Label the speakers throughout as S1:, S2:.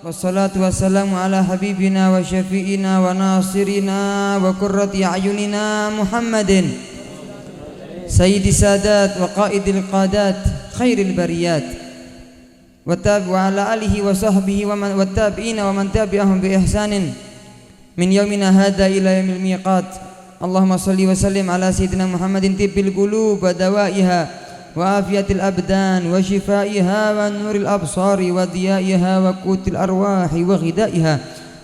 S1: Wassalatu wassalamu ala habibina wa syafi'ina wa nasirina wa qurrati a'yunina Muhammadin sayyidi sadat wa qaidil qadat khairil bariyat wa ala alihi wa sahbihi wa man wattabi'ina wa man tabi'ahum bi ihsanin min yaumina hadha ila yaumil miqat. Allahumma salli wa sallim ala sayyidina Muhammadin tibbil qulub wa dawaiha wa afiyatil abdan wa shifaiha wa nuril absari wa diyaiha wa qutil arwahi wa ghidaiha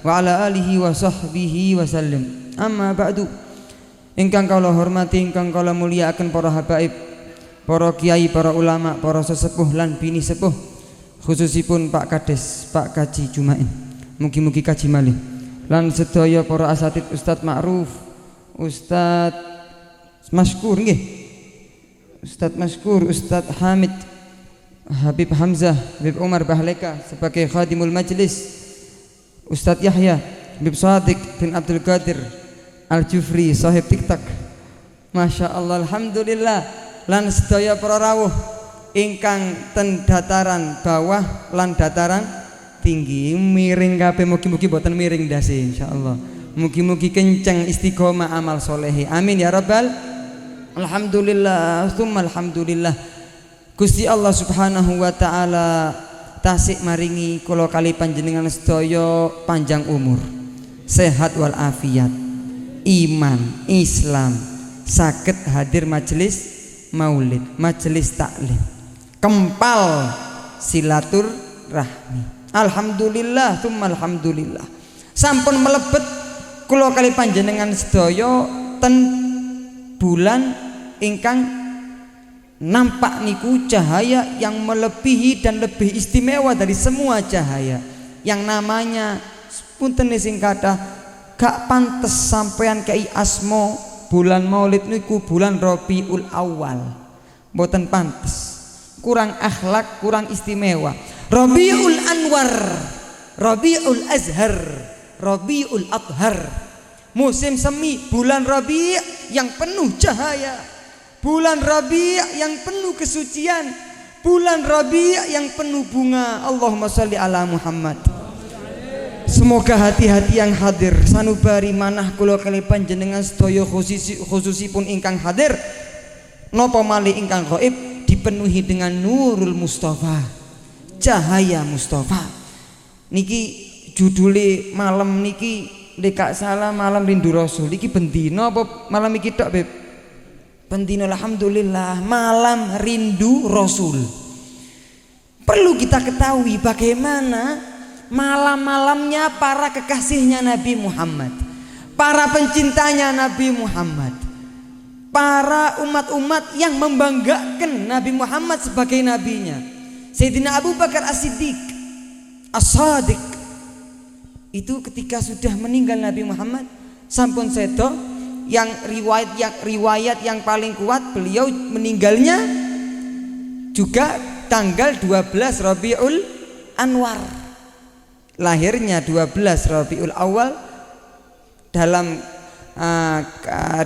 S1: wa ala alihi wa sahbihi wa sallim. Amma ba'du. Ingkang kula hormati, ingkang kula mulyakaken para habaib, para kiai, para ulama, para sesepuh lan bini sepuh, khususipun Pak Kades, Pak Kaji Jumain. Mugi-mugi kaji malih. Lan sedaya para asatid, Ustadz Ma'ruf, Ustadz Maskur nggih. Ustadz Maskur, Ustadz Hamid, Habib Hamzah, Habib Umar Bahleka sebagai khadimul majlis, Ustadz Yahya, Habib Sadiq bin Abdul Qadir Al-Jufri, sahib TikTok. Masya Allah, alhamdulillah. Lan sedaya para rawuh ingkang ten dataran bawah lan dataran tinggi, miring kabeh, mugi-mugi boten miring ndase insyaallah. Mugi-mugi kenceng istiqomah amal solehi. Amin ya rabbal. Alhamdulillah, tsumma alhamdulillah. Gusti Allah Subhanahu wa taala tasik maringi kula kali panjenengan sedaya panjang umur, sehat wal afiat, iman, Islam, saged hadir majelis maulid, majelis taklim, kempal silaturahmi. Alhamdulillah, tsumma alhamdulillah. Sampun melebet kula kali panjenengan sedaya ten bulan ingkang nampak niku cahaya yang melebihi dan lebih istimewa dari semua cahaya, yang namanya punten sing kathah gak pantes sampean kei asmo bulan maulid niku bulan Rabiul Awal, mboten pantes, kurang akhlak, kurang istimewa. Rabiul Anwar, Rabiul Azhar, Rabiul Athhar, musim semi, bulan Rabi' yang penuh cahaya, bulan Rabi' yang penuh kesucian, bulan Rabi' yang penuh bunga. Allahumma sholli ala Muhammad. Semoga hati-hati yang hadir sanubari manah kula kali panjenengan sedaya khususipun ingkang hadir napa malih ingkang gaib dipenuhi dengan nurul Mustafa, cahaya Mustafa. Niki judule malam niki Dek salah malam rindu Rasul. Iki bendino apa malam iki tok, Beb? Bendino, alhamdulillah, malam rindu Rasul. Perlu kita ketahui bagaimana malam-malamnya para kekasihnya Nabi Muhammad, para pencintanya Nabi Muhammad, para umat-umat yang membanggakan Nabi Muhammad sebagai nabinya. Sayyidina Abu Bakar As-Siddiq As-Sadiq itu ketika sudah meninggal Nabi Muhammad sampun sedo, yang riwayat yang paling kuat beliau meninggalnya juga tanggal 12 Rabiul Anwar, lahirnya 12 Rabiul Awal. Dalam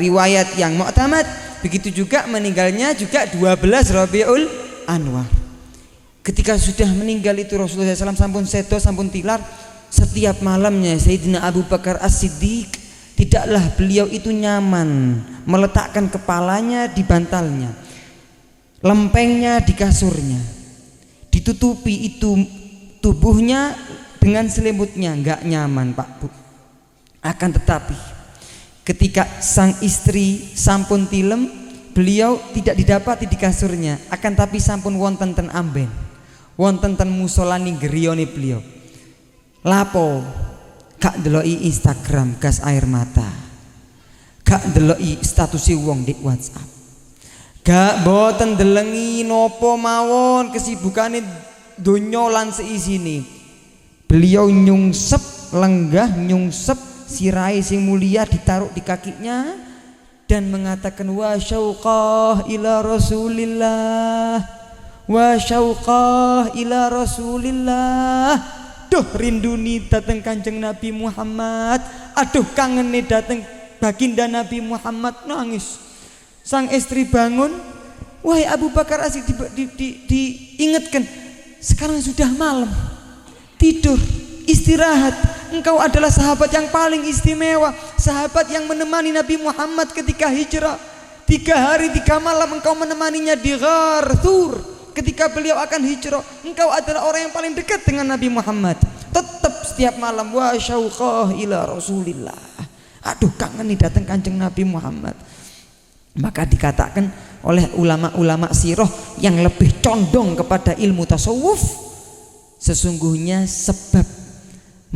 S1: riwayat yang mu'tamad begitu juga meninggalnya juga 12 Rabiul Anwar. Ketika sudah meninggal itu Rasulullah SAW sampun sedo, sampun tilar. Setiap malamnya Sayyidina Abu Bakar As-Siddiq tidaklah beliau itu nyaman meletakkan kepalanya di bantalnya, lempengnya di kasurnya, ditutupi itu tubuhnya dengan selimutnya, nggak nyaman Pak Bu. Akan tetapi ketika sang istri sampun tilem, beliau tidak didapati di kasurnya, akan tapi sampun wonten ten amben, wonten ten musolani geriyone beliau. Lapo gak ndeloki Instagram gas air mata, gak ndeloki statusi wong di WhatsApp, gak boten delengi nopo mawon kesibukane donya lan seisine. Beliau nyungsep lenggah, nyungsep sirai sing mulia ditaruh di kakinya dan mengatakan wa syauqah ila Rasulillah, wa syauqah ila Rasulillah. Duh rinduni dateng Kanjeng Nabi Muhammad, aduh kangen nih dateng baginda Nabi Muhammad. Nangis Sang istri bangun, wahai Abu Bakar As-Siddiq, diingatkan, sekarang sudah malam, tidur, istirahat. Engkau adalah sahabat yang paling istimewa, sahabat yang menemani Nabi Muhammad ketika hijrah. 3 hari 3 malam engkau menemaninya di Ghar Thur ketika beliau akan hijrah. Engkau adalah orang yang paling dekat dengan Nabi Muhammad. Tetap setiap malam, wa syauqah ila Rasulillah, aduh kangen nih datang kanjeng Nabi Muhammad. Maka dikatakan oleh ulama-ulama sirah yang lebih condong kepada ilmu tasawuf, sesungguhnya sebab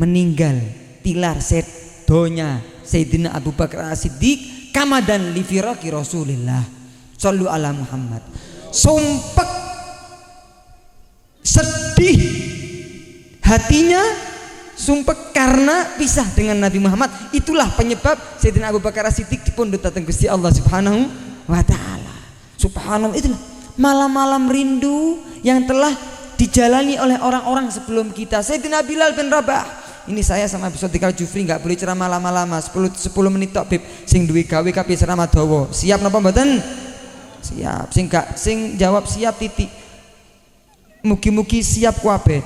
S1: meninggal tilar sedonya Sayyidina Abu Bakar As-Siddiq kamadan li firaqi Rasulillah sallu ala Muhammad, sumpek sedih hatinya, sumpek karena pisah dengan Nabi Muhammad. Itulah penyebab Sayyidina Abu Bakar As-Siddiq dipundhut datang Gusti Allah Subhanahu wa taala. Subhanallah, itu malam-malam rindu yang telah dijalani oleh orang-orang sebelum kita. Sayyidina Bilal bin Rabah, ini saya sama Ustaz Dikal Jufri nggak boleh ceramah lama-lama, 10 menit tok bib, sing duwe gawe kabeh ceramah dawa. Siap napa mboten? Siap. Sing jawab siap titik. Mugi-mugi siap kabeh.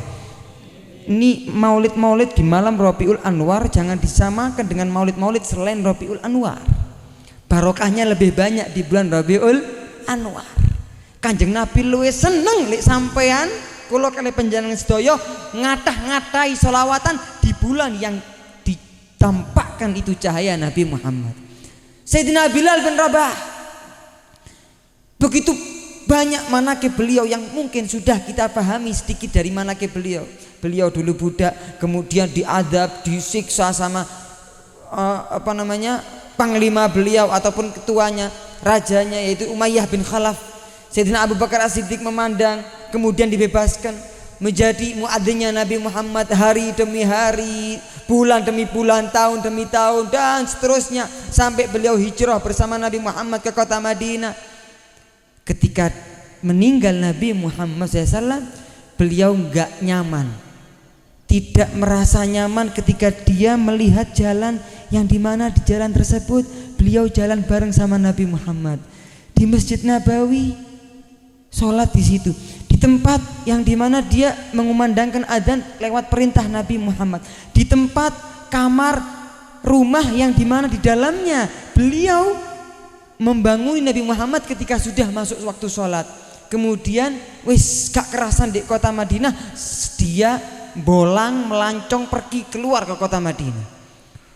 S1: Ini maulid-maulid di malam Rabiul Anwar jangan disamakan dengan maulid-maulid selain Rabiul Anwar. Barokahnya lebih banyak di bulan Rabiul Anwar. Kanjeng Nabi luwih seneng lek sampean kula kali panjenengan sedaya ngatah-ngatahi selawatan di bulan yang ditampakkan itu cahaya Nabi Muhammad. Sayyidina Bilal bin Rabah, begitu banyak manaqib beliau yang mungkin sudah kita pahami sedikit dari manaqib beliau. Beliau dulu budak, kemudian diadab, disiksa sama panglima beliau ataupun ketuanya, rajanya yaitu Umayyah bin Khalaf. Sayyidina Abu Bakar As-Siddiq memandang, kemudian dibebaskan menjadi muadzinnya Nabi Muhammad hari demi hari, bulan demi bulan, tahun demi tahun, dan seterusnya sampai beliau hijrah bersama Nabi Muhammad ke kota Madinah. Ketika meninggal Nabi Muhammad SAW, beliau enggak nyaman, tidak merasa nyaman ketika dia melihat jalan yang dimana di jalan tersebut beliau jalan bareng sama Nabi Muhammad di Masjid Nabawi, sholat di situ, di tempat yang dimana dia mengumandangkan adzan lewat perintah Nabi Muhammad, di tempat kamar rumah yang dimana di dalamnya beliau membanguni Nabi Muhammad ketika sudah masuk waktu sholat. Kemudian wis gak kerasan di kota Madinah, dia bolang melancong pergi keluar ke kota Madinah.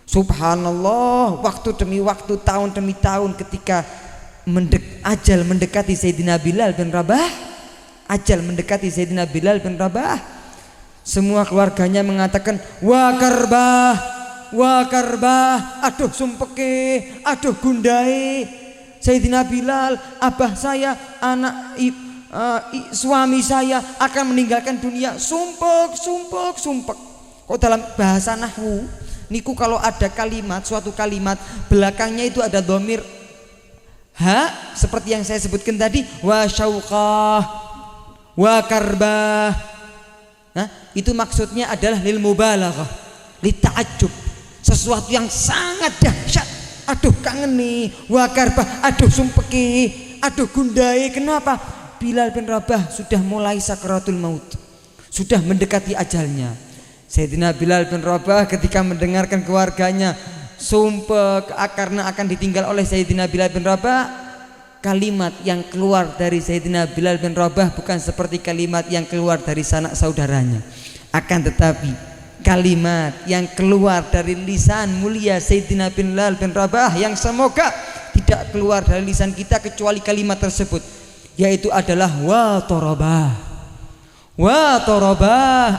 S1: Subhanallah, waktu demi waktu, tahun demi tahun, ketika ajal mendekati Sayyidina Bilal bin Rabah, ajal mendekati Sayyidina Bilal bin Rabah, semua keluarganya mengatakan wa karbah, aduh sumpeke, aduh gundai Sayyidina Bilal, abah saya, anak suami saya akan meninggalkan dunia. Sumpek. Kok dalam bahasa nahwu niku kalau ada kalimat, suatu kalimat belakangnya itu ada dhamir ha, seperti yang saya sebutkan tadi, wa syauqah, wa karbah. Nah, itu maksudnya adalah lil mubalaghah, li ta'ajjub, sesuatu yang sangat dahsyat. Aduh kangen nih, wa karbah, aduh sumpeki, aduh gundai. Kenapa? Bilal bin Rabah sudah mulai sakaratul maut, sudah mendekati ajalnya. Sayyidina Bilal bin Rabah ketika mendengarkan keluarganya sumpah karena akan ditinggal oleh Sayyidina Bilal bin Rabah, kalimat yang keluar dari Sayyidina Bilal bin Rabah bukan seperti kalimat yang keluar dari sanak saudaranya, akan tetapi kalimat yang keluar dari lisan mulia Sayyidina Bilal bin Rabah yang semoga tidak keluar dari lisan kita kecuali kalimat tersebut, yaitu adalah wa torobah,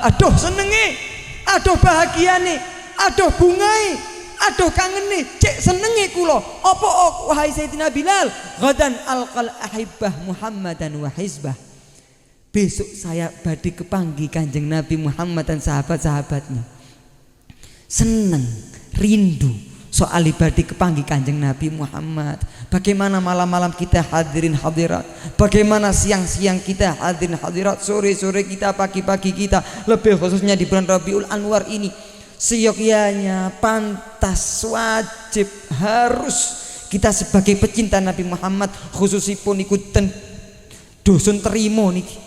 S1: aduh senenge, aduh bahagiane, aduh bungai, aduh kangene, cek senenge kula. Apa wahai Sayyidina Bilal? Ghadan alqal ahibbah Muhammadan wa hizbah. Besok saya badhe kepanggi Kanjeng Nabi Muhammad dan sahabat-sahabatnya. Seneng, rindu soal ibadah kepanggi Kanjeng Nabi Muhammad. Bagaimana malam-malam kita hadirin hadirat, bagaimana siang-siang kita hadirin hadirat, sore-sore kita, pagi-pagi kita, lebih khususnya di bulan Rabiul Anwar ini, seyogyanya pantas, wajib, harus Kita sebagai pecinta Nabi Muhammad khususipun ikutan dusun terimo niki,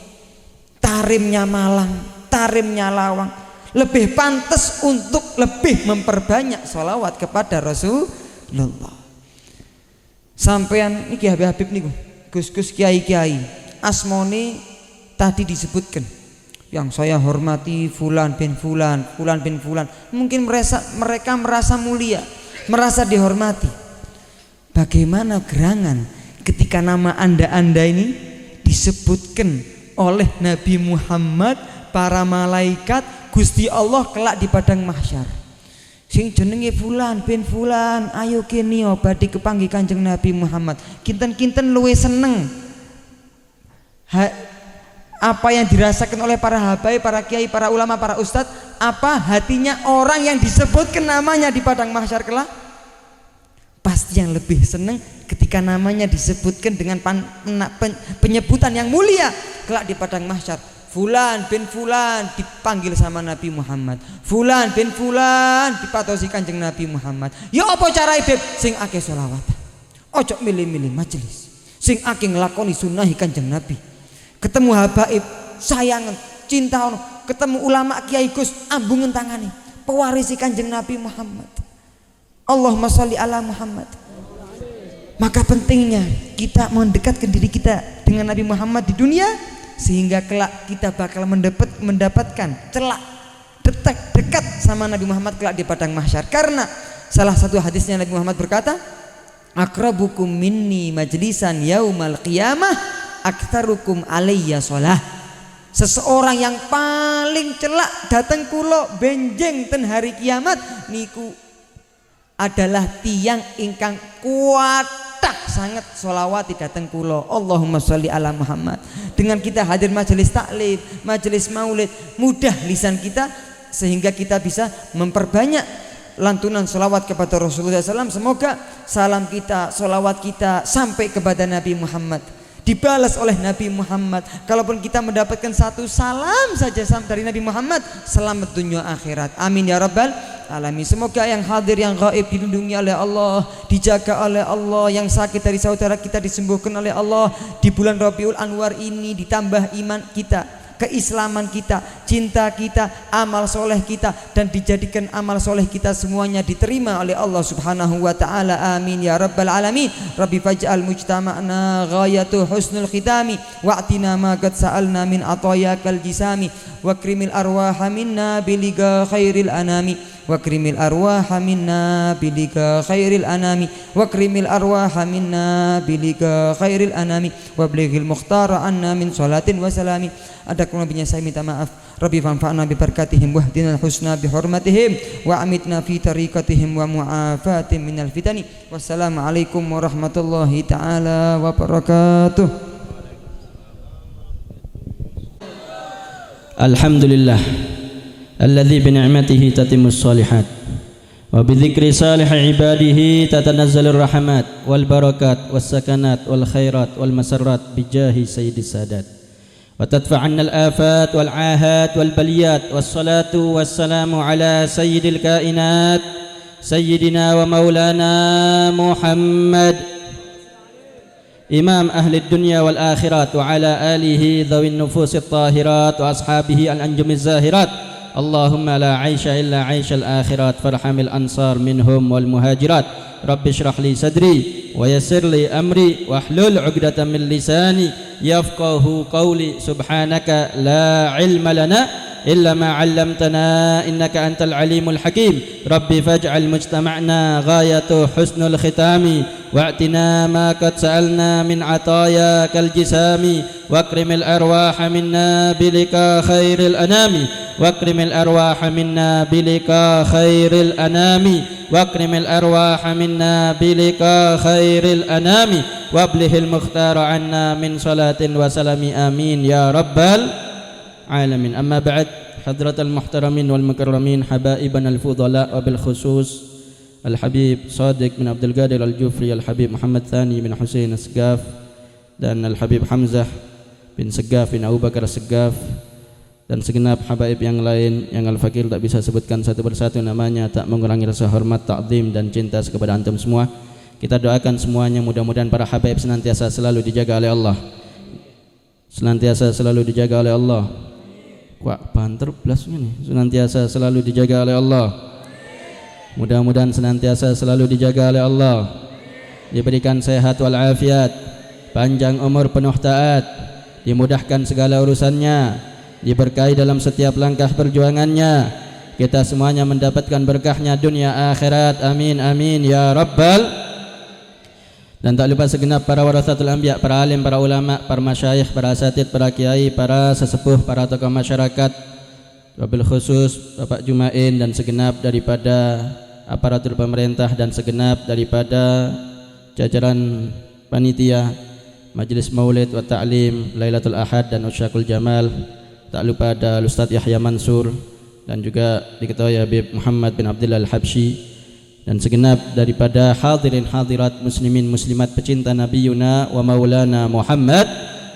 S1: tarimnya Malang, tarimnya Lawang, lebih pantas untuk lebih memperbanyak sholawat kepada Rasulullah. Sampean niki Habib niku, Gus-gus kiai-kiai, asmone tadi disebutkan, yang saya hormati fulan bin fulan, fulan bin fulan. Mungkin mereka merasa mulia, merasa dihormati. Bagaimana gerangan ketika nama anda ini disebutkan oleh Nabi Muhammad, para malaikat, Gusti Allah kelak di padang mahsyar. Sing jenenge fulan bin fulan, ayo kene badhe kepanggih Kanjeng Nabi Muhammad. Kinten-kinten luwe seneng apa yang dirasakan oleh para habaib, para kiai, para ulama, para ustadz, apa hatinya orang yang disebutkan namanya di padang mahsyar kelak? Pasti yang lebih senang ketika namanya disebutkan dengan penyebutan yang mulia kelak di padang mahsyar. Fulan bin fulan dipanggil sama Nabi Muhammad, fulan bin fulan dipatosi Kanjeng Nabi Muhammad. Ya apa cara Beb? Sing akeh sholawat, ojo milih-milih majelis, sing akeh nglakoni sunahi Kanjeng Nabi. Ketemu habaib sayangan cinta ono, ketemu ulama kiai Gus ambungen tangani pewarisi Kanjeng Nabi Muhammad. Allahumma sholli ala Muhammad. Maka pentingnya kita mendekatkan diri kita dengan Nabi Muhammad di dunia, sehingga kelak kita bakal mendapatkan celak dekat sama Nabi Muhammad kelak di padang mahsyar. Karena salah satu hadisnya Nabi Muhammad berkata, akrabukum minni majlisan yaumal qiyamah aktsarukum alayya sholah. Seseorang yang paling celak datang kulo benjeng ten hari kiamat niku adalah tiang ingkang kuatah sangat sholawati datang kulo. Allahumma sholli ala Muhammad. Dengan kita hadir majelis taklim, majelis maulid, mudah lisan kita sehingga kita bisa memperbanyak lantunan sholawat kepada Rasulullah SAW. Semoga salam kita, sholawat kita sampai kepada Nabi Muhammad, dibalas oleh Nabi Muhammad. Kalaupun kita mendapatkan satu salam saja dari Nabi Muhammad, selamat dunia akhirat. Amin ya rabbal alamin. Semoga yang hadir, yang gaib dilindungi oleh Allah, dijaga oleh Allah, yang sakit dari saudara kita disembuhkan oleh Allah. Di bulan Rabiul Anwar ini ditambah iman kita, keislaman kita, cinta kita, amal soleh kita, dan dijadikan amal soleh kita semuanya diterima oleh Allah subhanahu wa ta'ala. Amin ya rabbal alamin. Rabbi faj'al mujtama'na ghayatu husnul khitami wa'tina ma qad sa'alna min atayakal jisami wa krimil arwaha minna biliga khairil anami wa krimil arwaha minna bilika khairil anami wa krimil arwaha minna bilika khairil anami wa blighil mukhtara anna min salatin wa salami. Ada kurang saya minta maaf. Rabbi fanfa'na bi barakatihim wahdina husna bi hurmatihim wa amitna fi tariqatihim wa mu'afatin minal fitani. Wassalamualaikum warahmatullahi taala wabarakatuh.
S2: Alhamdulillah alladzi bi ni'matihi tatimmus shalihat wa bi dzikri salih ibadihi tatanazzalur rahmat wal barakat was sakanat wal khairat wal masarrat bi jahi sayyidis sadat wa tadfa'anna al afat wal ahat wal baliyat wassalatu wassalamu ala sayyidil kainat sayyidina wa maulana Muhammad imam ahli dunya wal akhirat wa ala alihi dhawin nufusit tahirat wa ashabihi al anjumiz zahirat. Allahumma la aisha illa aisha al akhirat farhamil ansar minhum wal muhajirat. Rabbi shrah li sadri wa yassir li amri wahlul 'uqdatam min lisani yafqahu qawli. Subhanaka la ilma lana illa ma 'allamtana innaka antal alimul hakim. Rabbi faj'al mujtama'na ghayatu husnul khitami wa'tina ma qad sa'alna min atayakal jisami wakrimil arwaha minna bilika khairil anami wakrimil arwaha minna bilika khairil anami wakrimil arwaha minna bilika khairil anami wablihil mukhtara anna min salatin wa salami. Amin ya rabbal alamin. Amma ba'd, hadratal muhtaramin wal mukarramin, habaibana al fudala wa bil khusus al habib Sadiq bin Abdul Qadir al Jufri, al habib Muhammad Thani bin Husain As-Segaf, dan al habib Hamzah bin Segaf bin Abu Bakar Segaf, dan segenap habaib yang lain yang al fakir tak bisa sebutkan satu persatu namanya, tak mengurangi rasa hormat, takzim dan cinta kepada antum semua. Kita doakan semuanya mudah-mudahan para habaib senantiasa selalu dijaga oleh Allah. Senantiasa selalu dijaga oleh Allah. Wak banter blasnya nih. Senantiasa selalu dijaga oleh Allah. Mudah-mudahan senantiasa selalu dijaga oleh Allah. Diberikan sehat wal afiat, panjang umur penuh taat, dimudahkan segala urusannya, diberkahi dalam setiap langkah perjuangannya. Kita semuanya mendapatkan berkahnya dunia akhirat. Amin amin ya rabbal. Dan tak lupa segenap para warasatul anbiya, para alim, para ulama, para masyayikh, para asatid, para kiai, para sesepuh, para tokoh masyarakat, wabil khusus Bapak Jumain dan segenap daripada aparatur pemerintah dan segenap daripada jajaran panitia Majelis Maulid wa Ta'lim Lailatul Ahad dan Usyakul Jamal. Tak lupa ada Ustaz Yahya Mansur dan juga diketuai Habib Muhammad bin Abdullah Al-Habsyi dan segenap daripada hadirin hadirat muslimin muslimat pecinta Nabiyuna wa Maulana Muhammad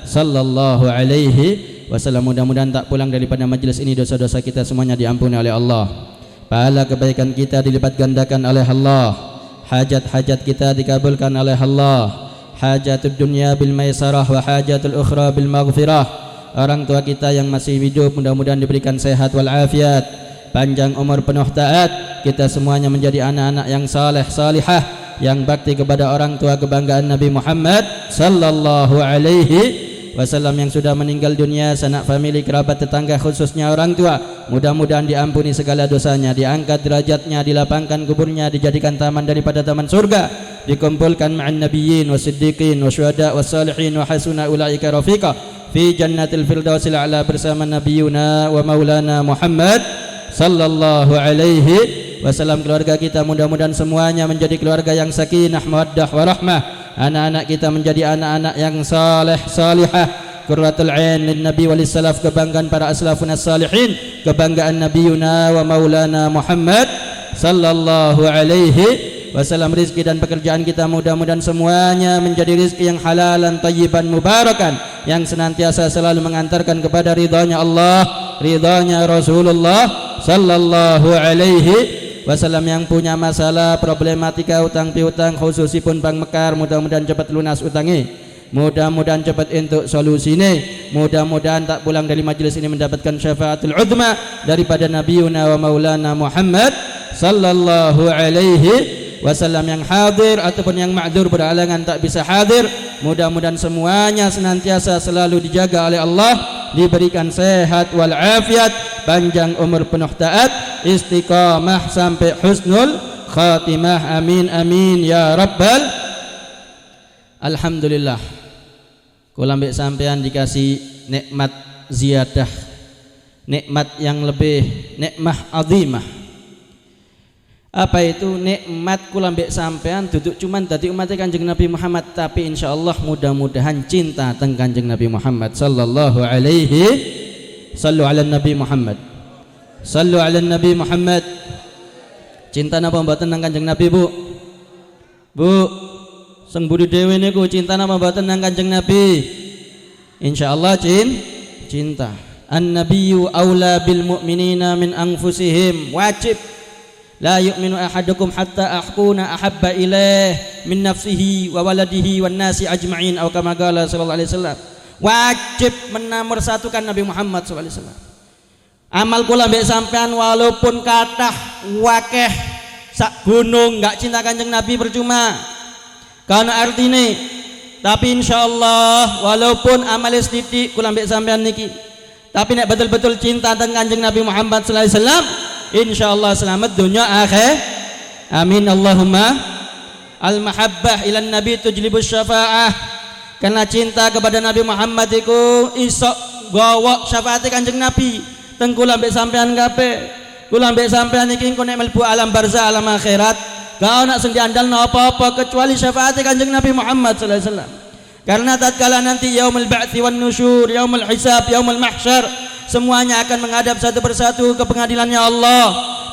S2: sallallahu alaihi wasallam. Mudah-mudahan tak pulang daripada majlis ini dosa-dosa kita semuanya diampuni oleh Allah. Pahala kebaikan kita dilipat gandakan oleh Allah. Hajat-hajat kita dikabulkan oleh Allah. Hajatul dunya bil maisarah wa hajatul ukhra bil maghfirah. Orang tua kita yang masih hidup mudah-mudahan diberikan sehat wal afiat, panjang umur penuh taat. Kita semuanya menjadi anak-anak yang saleh salihah, yang bakti kepada orang tua kebanggaan Nabi Muhammad sallallahu alaihi wasallam yang sudah meninggal dunia, sanak famili, kerabat, tetangga, khususnya orang tua. Mudah-mudahan diampuni segala dosanya, diangkat derajatnya, dilapangkan kuburnya, dijadikan taman daripada taman surga, dikumpulkan ma'an nabiyyin wasiddiqin wasyuhada wassalihin wa hasuna ulaika rafiqa fi jannatil firdausil a'la bersama nabiyuna wa maulana Muhammad sallallahu alaihi wasallam. Keluarga kita mudah-mudahan semuanya menjadi keluarga yang sakinah, mawaddah, warahmah. Anak-anak kita menjadi anak-anak yang saleh salihah, qurratul ain lin nabi walis salaf, kebanggaan para aslafun as-salihin, kebanggaan nabiyuna wa maulana Muhammad sallallahu alaihi wasallam. Rizki dan pekerjaan kita mudah-mudahan semuanya menjadi rizki yang halalan, tayyiban, mubarakan, yang senantiasa selalu mengantarkan kepada ridhanya Allah, ridhanya Rasulullah sallallahu alaihi wasallam. Yang punya masalah problematika utang piutang khususipun Bank Mekar, mudah-mudahan cepat lunas utangnya, mudah-mudahan cepat untuk solusinya, mudah-mudahan tak pulang dari majlis ini mendapatkan syafaatul uzma daripada nabiyuna wa maulana Muhammad sallallahu alaihi wasallam. Yang hadir ataupun yang ma'dzur berhalangan tak bisa hadir, mudah-mudahan semuanya senantiasa selalu dijaga oleh Allah, diberikan sehat wal afiat, panjang umur penuh taat, istiqamah sampai husnul khatimah. Amin amin ya rabbal. Alhamdulillah, kula ambek sampean dikasih nikmat ziyadah, nikmat yang lebih, nikmah azimah. Apa itu nikmat? Kula ambek sampean duduk cuman dadi umat Kanjeng Nabi Muhammad, tapi insyaallah mudah-mudahan cinta teng Kanjeng Nabi Muhammad sallallahu alaihi. Sallu ala Nabi Muhammad, sallu ala Nabi Muhammad. Cinta napa mboten nang Kanjeng Nabi, Bu? Bu, sing budi dhewe niku cinta napa mboten nang Kanjeng Nabi? Insyaallah cinta. An-nabiyyu aula bil mu'minina min anfusihim. Wajib. La yu'minu ahadukum hatta akuna ahabba ilaih min nafsihi wa waladihi wan nasi ajma'in, atau kama qala sallallahu alaihi wasallam. Wajib menomor-satukan Nabi Muhammad sallallahu alaihi wasallam. Amal kula mbek sampean walaupun kathah wakeh sak gunung, enggak cinta Kanjeng Nabi percuma. Karena artine, tapi insyaallah walaupun amal sithik kula mbek sampean niki, tapi nek betul-betul cinta teng Kanjeng Nabi Muhammad sallallahu alaihi wasallam, insyaallah selamat dunia akhir. Amin Allahumma. Al mahabbah ilan nabi tujlibus syafaah. Karena cinta kepada Nabi Muhammad iku iso gawa syafaat Kanjeng Nabi teng kula mbek sampean kabeh. Kula mbek sampean iki engko nek mlebu alam barzah, alam akhirat, gak ana sing diandalno apa-apa kecuali syafaat Kanjeng Nabi Muhammad sallallahu alaihi wasallam. Karena tatkala nanti yaumul ba'tsi wan nusyur, yaumul hisab, yaumul mahsyar, semuanya akan menghadap satu persatu ke pengadilannya Allah.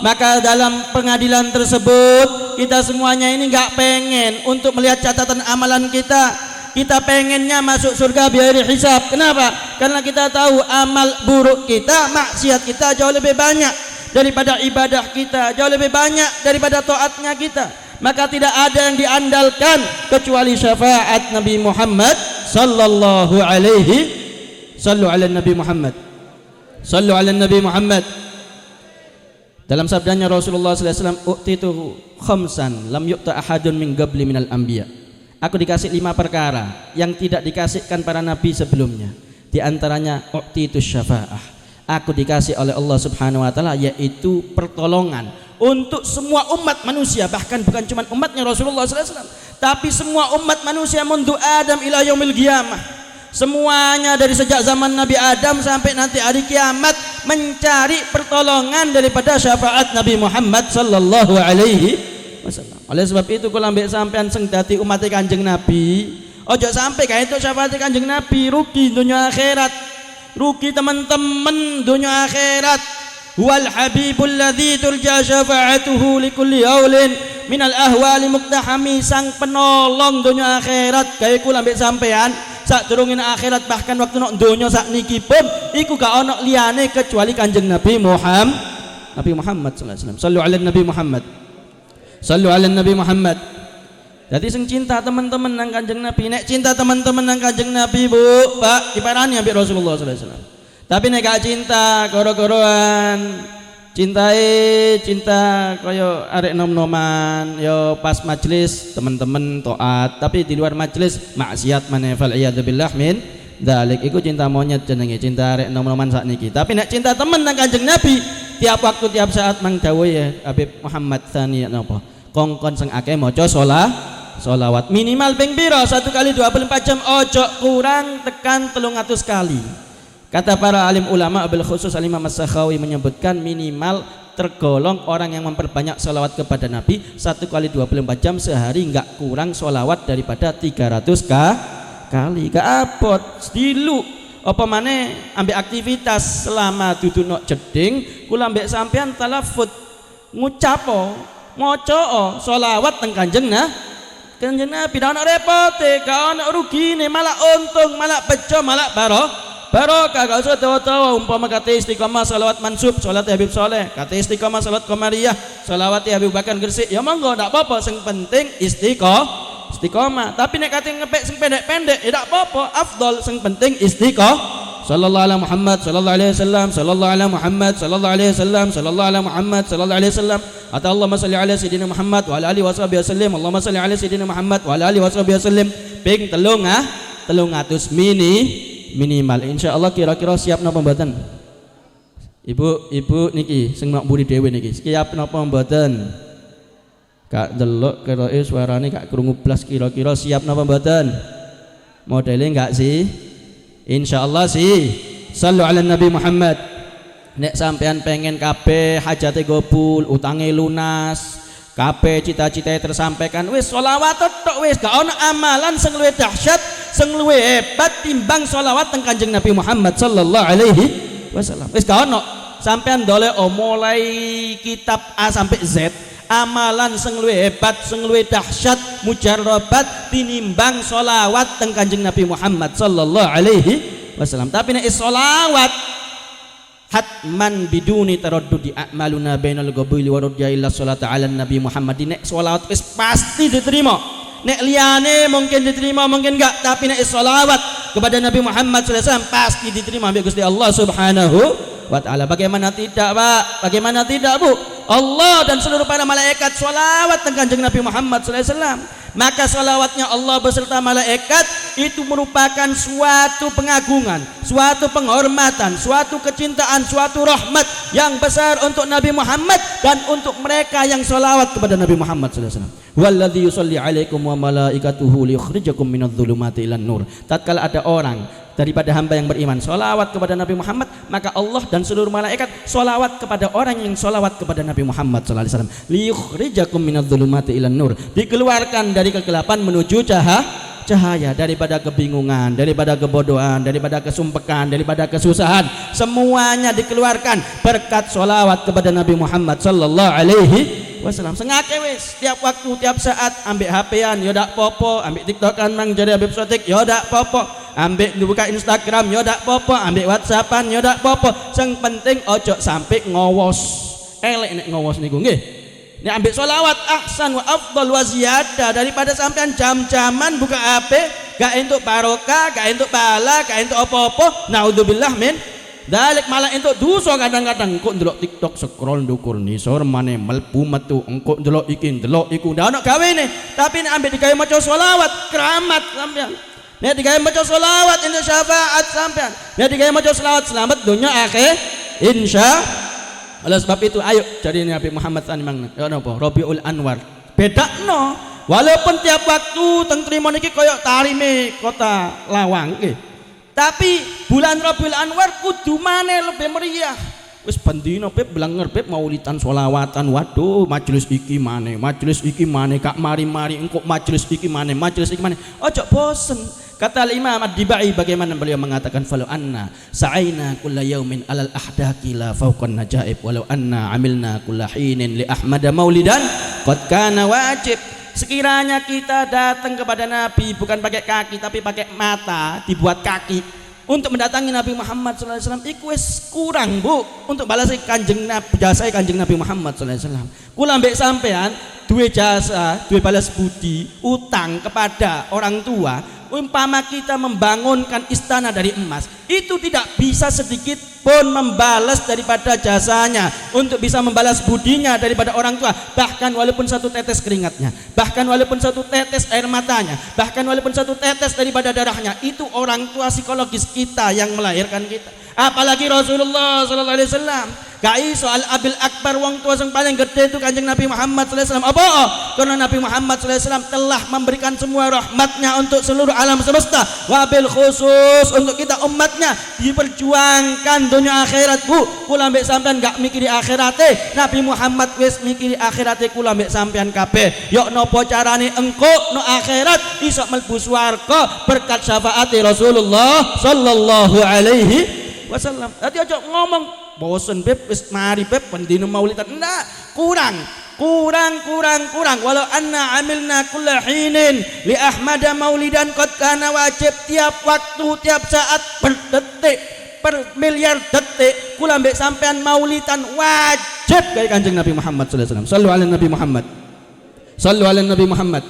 S2: Maka dalam pengadilan tersebut kita semuanya ini enggak pengen untuk melihat catatan amalan kita. Kita pengennya masuk surga biar hisab. Kenapa? Karena kita tahu amal buruk kita, maksiat kita jauh lebih banyak daripada ibadah kita, jauh lebih banyak daripada taatnya kita. maka tidak ada yang diandalkan kecuali syafaat Nabi Muhammad sallallahu alaihi. Sallu ala Nabi Muhammad, sallu ala Nabi Muhammad. Dalam sabdanya Rasulullah sallallahu alaihi wasallam, "U'titu khamsan lam yu'ta ahadun min qabli minal anbiya." Aku dikasih 5 perkara yang tidak dikasihkan para nabi sebelumnya. Di antaranya u'titu syafa'ah. Aku dikasih oleh Allah Subhanahu wa taala, yaitu pertolongan untuk semua umat manusia, bahkan bukan cuma umatnya Rasulullah sallallahu alaihi wasallam, tapi semua umat manusia mundu Adam ila yaumil qiyamah. Semuanya dari sejak zaman Nabi Adam sampai nanti hari kiamat mencari pertolongan daripada syafaat Nabi Muhammad sallallahu alaihi wasallam. Oleh sebab itu kula ambek sampean sing dadi umat Kanjeng Nabi, ojo sampai kae itu syafaat Kanjeng Nabi rugi dunia akhirat. Rugi teman-teman dunia akhirat. Wal habibul ladzi turja syafa'atuhu likulli aulin minal ahwali muqtahami, sang penolong dunia akhirat kae kula ambek sampean sak durungin akhirat, bahkan waktu nok donya sak niki pun iku gak ono liyane kecuali Kanjeng Nabi Muhammad sallallahu alaihi wasallam. Sallu ala Nabi Muhammad, sallu ala Nabi Muhammad. Jadi sing cinta teman-teman nang Kanjeng Nabi, nek cinta teman-teman nang Kanjeng Nabi Bu, Pak, diparani ambek Rasulullah sallallahu alaihi wasallam. Tapi nek gak cinta goro-goroan, cinta kaya arek nom-noman, yo pas majelis teman-teman taat, tapi di luar majelis maksiat maneh, fal iyadzubillah min dzalik. Iku cinta monyet jenenge, cinta arek nom-noman sakniki. Tapi nek cinta temen nang Kanjeng Nabi, tiap waktu tiap saat mang dawuh ya Habib Muhammad Tsani napa? Kongkon sing akeh maca sholawat minimal ping pira? 1 kali 24 jam, ojo kurang tekan 300 kali. Kata para alim ulama, bil khusus Al-Imam As-Sakhawi menyebutkan minimal tergolong orang yang memperbanyak sholawat kepada Nabi 1 kali 24 jam sehari, enggak kurang sholawat daripada 300 kali. Gak abot stilu apa maneh ambek aktivitas selama duduk nok jeding, kula ambek sampean talafut ngucapo maca sholawat teng Kanjeng Nabi. Dak ono repote, gak ono rugine, malah untung, malah bejo, malah barokah. Gak usah tawa-tawa. Umpama kata istiqomah salawat mansub, salat Habib Soleh, kata istiqomah salat Qamariyah, salawat Habib Bakar Gresik, ya monggo ndak apa-apa, sing penting istiqomah. Tapi nek kate ngepek sing pendek-pendek ya ndak apa-apa, afdal, sing penting istiqomah. Sallallahu alaihi Muhammad sallallahu alaihi wasallam, sallallahu alaihi Muhammad sallallahu alaihi wasallam, sallallahu alaihi Muhammad sallallahu alaihi wasallam. Atau Allahumma shalli ala sayidina Muhammad wa ala alihi washabihi wasallam. Allahumma shalli ala sayidina Muhammad wa ala alihi washabihi wasallam. Ping 300 minimal. Insyaallah kira-kira siap napa mboten? Ibu niki sing nak mburi dhewe niki. Siap napa mboten? Kak delok keroke suarane kak krungu blas, kira-kira siap napa mboten? Modele enggak sih? Insyaallah sih. Sallu ala Nabi Muhammad. Nek sampean pengen kabeh hajate gobul, utange lunas, kabeh cita-citae tersampaikan, wis sholawat tok wis, gak ono amalan sing luwih dahsyat, sing luwih hebat timbang sholawat teng Kanjeng Nabi Muhammad sallallahu alaihi wasallam. Wis gak ono. Sampean dolek mulai kitab A sampai Z, amalan sing luwih hebat, sing luwih dahsyat, mujarrabat tinimbang sholawat teng Kanjeng Nabi Muhammad sallallahu alaihi wasallam. Tapi nek sholawat hatman biduni taraddudi a'maluna bainal qabuli wa rujailah sholata ala Nabi Muhammad. Nek sholawat wis pasti diterima. Nek liyane mungkin diterima, mungkin enggak, tapi nek sholawat kepada Nabi Muhammad sallallahu alaihi wasallam pasti diterima oleh Gusti Allah Subhanahu wa taala. Bagaimana tidak, Pak? Bagaimana tidak, Bu? Allah dan seluruh para malaikat sholawat teng Kanjeng Nabi Muhammad sallallahu alaihi wasallam. Maka sholawatnya Allah beserta malaikat itu merupakan suatu pengagungan, suatu penghormatan, suatu kecintaan, suatu rahmat yang besar untuk Nabi Muhammad dan untuk mereka yang sholawat kepada Nabi Muhammad sallallahu alaihi wasallam. Walladzi yusolli alaikum wa malaikatuhu liyukhrijakum minadh-dhulumati ilan nur. Tatkala ada orang daripada hamba yang beriman sholawat kepada Nabi Muhammad, maka Allah dan seluruh malaikat sholawat kepada orang yang sholawat kepada Nabi Muhammad sallallahu alaihi wasallam. Liyukhrijakum minadh-dhulumati ilan nur. Dikeluarkan dari kegelapan menuju cahaya, daripada kebingungan, daripada kebodohan, daripada kesumpekan, daripada kesusahan, semuanya dikeluarkan berkat sholawat kepada Nabi Muhammad sallallahu alaihi wasallam. Sengake wis tiap waktu tiap saat ambek HP-an ya dak popo, ambek TikTok-an mang jare Habib Sotik ya dak popo, ambek buka Instagram ya dak popo, ambek WhatsApp-an ya dak popo. Sing penting ojo sampai ngowos. Elek nek ngowos niku nggih. Ini ambil solawat ahsan wa afdal wa ziyadah daripada sampean jam-jaman buka HP gak entuk barokah, gak entuk pahala, gak entuk apa-apa. Naudzubillah min dalik, malah entuk dosa kadang-kadang. Engko ndelok TikTok scroll ndukur nisor maneh mlebu metu, engko ndelok iki ndelok iku ndak ono gawene. Tapi nek ambek digawe maca selawat keramat sampean. Nek digawe maca selawat entuk syafaat sampean. Nek digawe maca selawat selamat dunya akhir insya. Oleh sebab itu ayo cari Nabi Muhammad sallallahu alaihi wasallam Rabiul Anwar. Bedakno walaupun tiap waktu teng trimo niki koyo tarime kota Lawang nggih. Tapi bulan Rabiul Anwar kudu maneh lebih meriah. Wis bendina pep blenger pep maulidan selawatan. Waduh, majelis iki maneh, kak mari-mari engko majelis iki maneh. Ojo bosen. Kata Imam Ad-Dibai bagaimana beliau mengatakan falau anna sa'aina kulla yaumin alal ahdaki la fawqan najaib walau anna amilna kulla hinin li ahmada maulidan qad kana wajib. Sekiranya kita datang kepada Nabi bukan pakai kaki tapi pakai mata dibuat kaki untuk mendatangi Nabi Muhammad sallallahu alaihi wasallam iku wis kurang, Bu, untuk balas Kanjeng Nabi, jasa Kanjeng Nabi Muhammad sallallahu alaihi wasallam. Kula mbek sampean duwe jasa, duwe balas budi, utang kepada orang tua. Umpama kita membangunkan istana dari emas, itu tidak bisa sedikit pun membalas daripada jasanya, untuk bisa membalas budinya daripada orang tua. Bahkan walaupun satu tetes keringatnya, bahkan walaupun satu tetes air matanya, bahkan walaupun satu tetes daripada darahnya, itu orang tua psikologis kita yang melahirkan kita. Apalagi Rasulullah sallallahu alaihi wasallam. Kai soal abil akbar wong tua yang paling gede itu Kanjeng Nabi Muhammad sallallahu alaihi wasallam. Apa? Karena Nabi Muhammad sallallahu alaihi wasallam telah memberikan semua rahmatnya untuk seluruh alam semesta. Wabil khusus untuk kita umatnya diperjuangkan dunia akhirat, Bu. Kula mbek sampean gak mikiri akhirate, Nabi Muhammad wis mikiri akhirate kula mbek sampean kabeh. Yok nopo carane engko no akhirat iso mlebu swarga berkat syafaate Rasulullah sallallahu alaihi wasallam. Dadi aja ngomong bosen beb wis mari beb pendino maulidan, enggak, kurang walau anna amilna kulla hinin li ahmada maulidan qad kana wajib. Tiap waktu, tiap saat, per detik, per miliar detik kula mbek sampean maulidan wajib kayak Kanjeng Nabi Muhammad sallallahu alaihi wasallam. Sallu ala Nabi Muhammad, sallu ala Nabi Muhammad.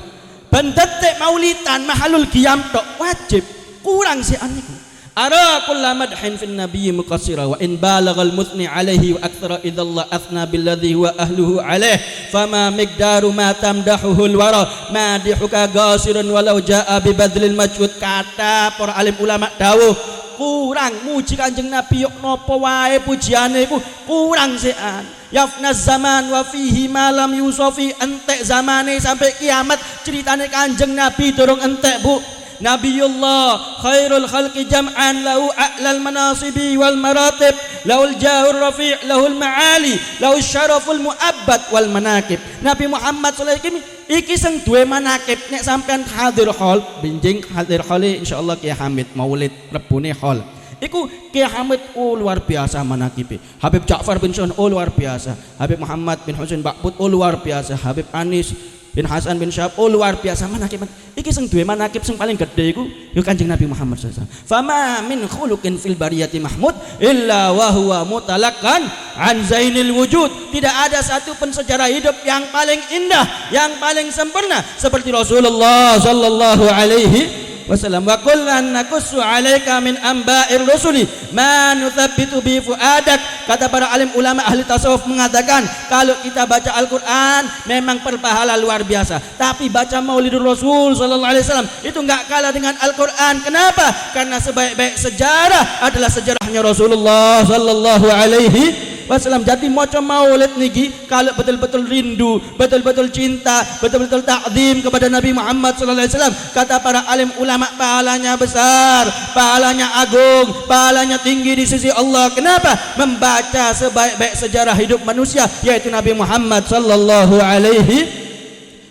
S2: Ben detik maulidan mahalul qiyam tok wajib, kurang sih aniku. Ara kulla madhin fin nabiyyi muqassira wa in balagal muthni alaihi wa aktsara idallah athna billadhi huwa ahluhu alaih fama miqdaru ma tamdahuhul wara madihuka gasirun walau jaa bi badlil majhud. Kata para alim ulama dawuh kurang muji Kanjeng Nabi yok napa wae pujiane iku kurang sean. Yafna zaman wa fihi malam yusofi, entek zamane sampai kiamat ceritane Kanjeng Nabi durung entek, Bu. Nabiullah khairul khalqi jam'an lahu a'lal manasibi wal maratib lahul jahur rafi' lahul ma'ali lahul syaraful mu'abbad wal manakib. Nabi Muhammad sallallahu alaihi wasallam iki sing duwe manakib. Nek sampean hadir hall benjing hadir hall insyaallah Kiai Hamid Maulid rebune hall iku Kiai Hamid luar biasa manakibe. Habib Ja'far bin Syun luar biasa. Habib Muhammad bin Husain Ba'bud luar biasa. Habib Anis bin Hasan bin Syahab luar biasa manakib. Iki sing duwe manakib sing paling gede iku ya Kanjeng Nabi Muhammad sallallahu alaihi wasallam. Fama min khuluqin fil bariyati mahmud illa wa huwa mutalaqan an zainil wujud. Tidak ada satu pun sejarah hidup yang paling indah, yang paling sempurna seperti Rasulullah sallallahu alaihi wasallam. Wa kullan naqussu 'alaika min amba'ir rusuli ma nuthabbitu bi fuadak. Kata para alim ulama ahli tasawuf mengatakan kalau kita baca Al-Qur'an memang berpahala luar biasa, tapi baca Maulidur Rasul sallallahu alaihi wasallam itu enggak kalah dengan Al-Qur'an. Kenapa? Karena sebaik-baik sejarah adalah sejarahnya Rasulullah sallallahu alaihi wasallam. Jadi maca maulid niki kalau betul-betul rindu, betul-betul cinta, betul-betul takzim kepada Nabi Muhammad sallallahu alaihi wasallam, kata para alim ulama pahalanya besar, pahalanya agung, pahalanya tinggi di sisi Allah. Kenapa? Membaca sebaik-baik sejarah hidup manusia yaitu Nabi Muhammad sallallahu alaihi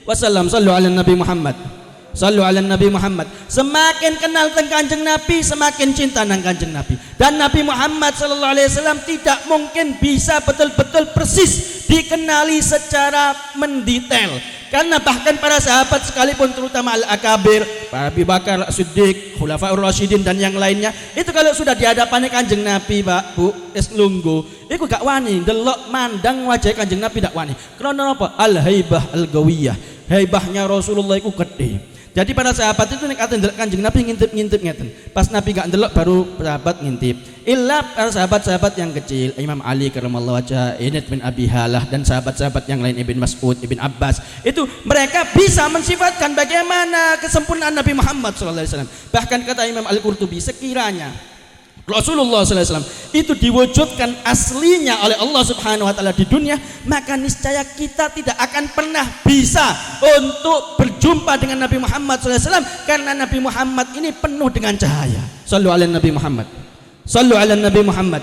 S2: wasallam. Sallu ala Nabi Muhammad, sallu ala Nabi Muhammad. Semakin kenal tentang Kanjeng Nabi, semakin cinta nang Kanjeng Nabi. Dan Nabi Muhammad sallallahu alaihi wasallam tidak mungkin bisa betul-betul persis dikenali secara mendetail. Karena bahkan para sahabat sekalipun, terutama al-akabir, Abu Bakar As-Siddiq, Khulafaur Rasyidin dan yang lainnya, itu kalau sudah di hadapannya Kanjeng Nabi, Pak, Bu, lungguh, iku gak wani delok mandang wajah Kanjeng Nabi, dak wani. Karena apa? Al-haibah al-gawiyah. Haibahnya Rasulullah iku gede. Jadi para sahabat itu nek ate ndelok Kanjeng Nabi ngintip-ngintip ngeten. Pas Nabi gak ndelok baru sahabat ngintip. Illa para sahabat-sahabat yang kecil, Imam Ali karramallahu wajhah, Inat bin Abi Halah dan sahabat-sahabat yang lain, Ibn Mas'ud, Ibn Abbas, itu mereka bisa mensifatkan bagaimana kesempurnaan Nabi Muhammad sallallahu alaihi wasallam. Bahkan kata Imam Al-Qurtubi, sekiranya Rasulullah SAW itu diwujudkan aslinya oleh Allah Subhanahu Wa Taala di dunia, maka niscaya kita tidak akan pernah bisa untuk berjumpa dengan Nabi Muhammad SAW, karena Nabi Muhammad ini penuh dengan cahaya. Sallu ala Nabi Muhammad. Sallu ala Nabi Muhammad.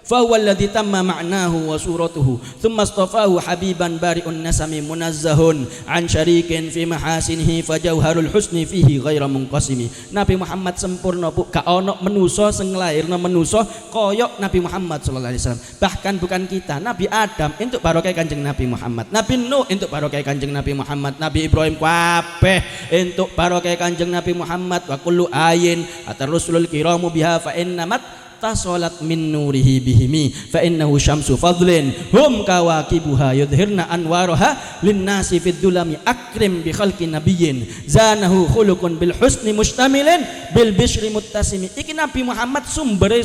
S2: فهو الذي تم معناه وصورته ثم اصطفاه حبيبا بارئ النسم منزه عن شريك في محاسنه فجوهر الحسن فيه غير منقسم. Nabi Muhammad sempurna, Bu, gak ono menusa sing nglairna menusa koyok Nabi Muhammad sallallahu alaihi wasallam. Bahkan bukan kita, Nabi Adam entuk barokah Kanjeng Nabi Muhammad, Nabi Nuh entuk barokah Kanjeng Nabi Muhammad, Nabi Ibrahim kabeh entuk barokah Kanjeng Nabi Muhammad. Wa kullu ayin atar-rusulul kiramu biha fa innamat tasolat min nurihi bihimi fa innahu syamsu fadlin hum kawakibuha yudhirna anwaraha linnasi fid dulami akrim bi khalqi nabiyyin zanahu khuluqun bil husni mustamilin bil bishri muttasimi. Iki Nabi Muhammad sumber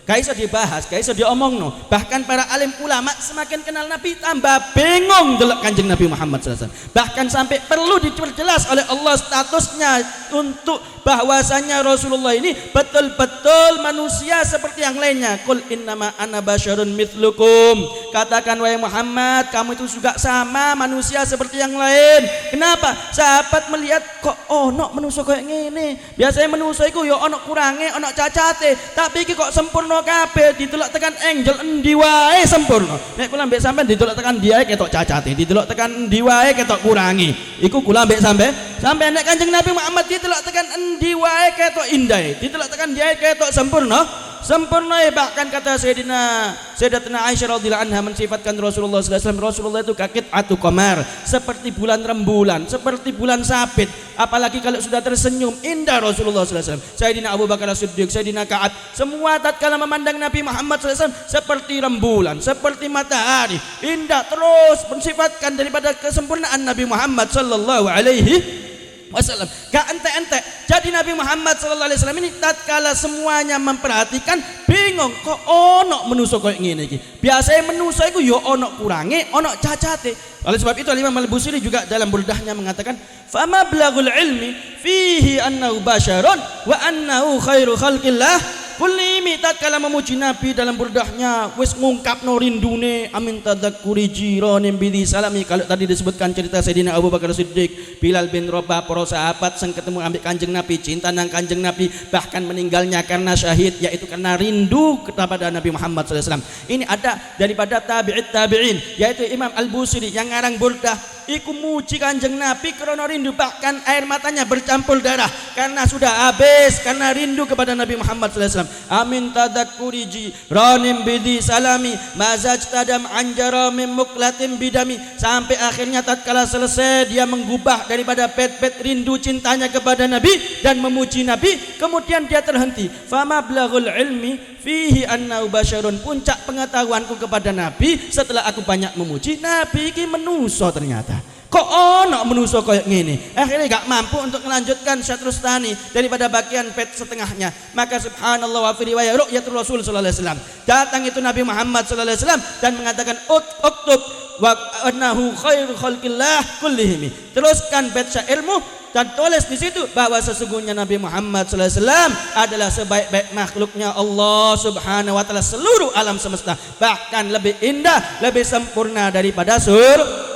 S2: gak bisa dibahas, gak bisa diomongno. Bahkan para alim ulama semakin kenal Nabi tambah bingung delok Kanjeng Nabi Muhammad sallallahu alaihi wasallam. Bahkan sampai perlu diperjelas oleh Allah statusnya untuk bahwasanya Rasulullah ini betul-betul manusia seperti yang lainnya. Qul innama ana basyarun mithlukum. Katakan wahai Muhammad, kamu itu juga sama manusia seperti yang lain. Kenapa? Sahabat melihat kok ono manusia kayak ngene. Biasanya manusia iku ya ono kurange, ono cacate, tapi iki kok sempurna kabeh. Didelok tekan angel endi wae sempurna. Nek kula mbek sampean didelok tekan dia ketok cacate, didelok tekan endi wae ketok kurangi. Iku kula mbek sampean nek Kanjeng Nabi Muhammad didelok tekan endi wae ketok indah, didelok tekan dia ketok sempurna. Bahkan kata Sayyidatina Aisyah radhiyallahu anha mensifatkan Rasulullah sallallahu alaihi wasallam, Rasulullah itu kakit atu qamar, seperti bulan rembulan, seperti bulan sabit. Apalagi kalau sudah tersenyum, indah Rasulullah sallallahu alaihi wasallam. Sayyidina Abu Bakar As-Siddiq, Sayyidina Ka'ab, semua tatkala memandang Nabi Muhammad sallallahu alaihi wasallam seperti rembulan, seperti matahari, indah terus mensifatkan daripada kesempurnaan Nabi Muhammad sallallahu alaihi wasallam. Gak ente-ente. Jadi Nabi Muhammad sallallahu alaihi wasallam ini tatkala semuanya memperhatikan bingung kok ono manusa koyo ngene iki. Biasanya manusa iku ya ono kurange, ono cacate. Oleh sebab itu Imam Al-Busiri juga dalam burdahnya mengatakan fa mablagul ilmi fihi annahu basyarun wa annahu khairu khalqillah. Kulimi tatkala memuji Nabi dalam burdahnya wis ngungkapno rindune amin tadzakuri jiranim bidhi salami. Kalau tadi disebutkan cerita Sayyidina Abu Bakar Siddiq, Bilal bin Rabah, para sahabat yang ketemu ambil Kanjeng Nabi, cinta nang Kanjeng Nabi, bahkan meninggalnya karena syahid, yaitu karena rindu kepada Nabi Muhammad SAW. Ini ada daripada tabi'in, yaitu Imam Al-Busiri yang ngarang burdah iku muji Kanjeng Nabi karena rindu, bahkan air matanya bercampur darah karena sudah habis karena rindu kepada Nabi Muhammad SAW. Amin tadzakuri jiranim bidhi salami mazajtadam anjara mim muklatim bidami. Sampai akhirnya tatkala selesai dia menggubah daripada pet-pet rindu cintanya kepada Nabi dan memuji Nabi, kemudian dia terhenti. Fama blaghul ilmi fihi annahu basyarun. Puncak pengetahuanku kepada Nabi setelah aku banyak memuji Nabi iki menusa ternyata. Kok ono menusa koyo ngene. Akhirnya gak mampu untuk melanjutkan Syatrustani daripada bagian pet setengahnya. Maka subhanallah wa fi riwayat ru'yatul Rasul sallallahu alaihi wasallam. Datang itu Nabi Muhammad sallallahu alaihi wasallam dan mengatakan uktub wa annahu khairu khalqillah kullihim. Teruskan pet syairmu dan tulis di situ bahwa sesungguhnya Nabi Muhammad sallallahu alaihi wasallam adalah sebaik-baik makhluknya Allah Subhanahu wa taala seluruh alam semesta, bahkan lebih indah, lebih sempurna daripada surga.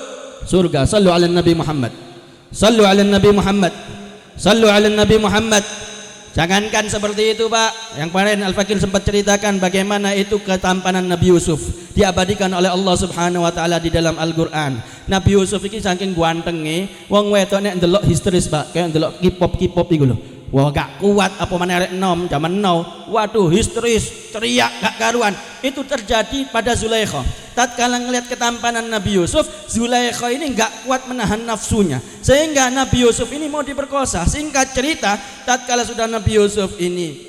S2: Sallu ala Nabi Muhammad. Sallu ala Nabi Muhammad. Sallu ala Nabi Muhammad. Jangankan seperti itu, Pak. Yang kemarin Al-Fakir sempat ceritakan bagaimana itu ketampanan Nabi Yusuf diabadikan oleh Allah Subhanahu wa taala di dalam Al-Qur'an. Nabi Yusuf iki saking gantenge, wong wedok nek ndelok histeris, Pak. Kayak ndelok K-pop iku lho. Wah gak kuat apa mana arek nom zaman now. Waduh histeris, teriak gak karuan. Itu terjadi pada Zulaikha. tatkala ngelihat ketampanan Nabi Yusuf, Zulaikha ini nggak kuat menahan nafsunya, sehingga Nabi Yusuf ini mau diperkosa. Singkat cerita, tatkala sudah Nabi Yusuf ini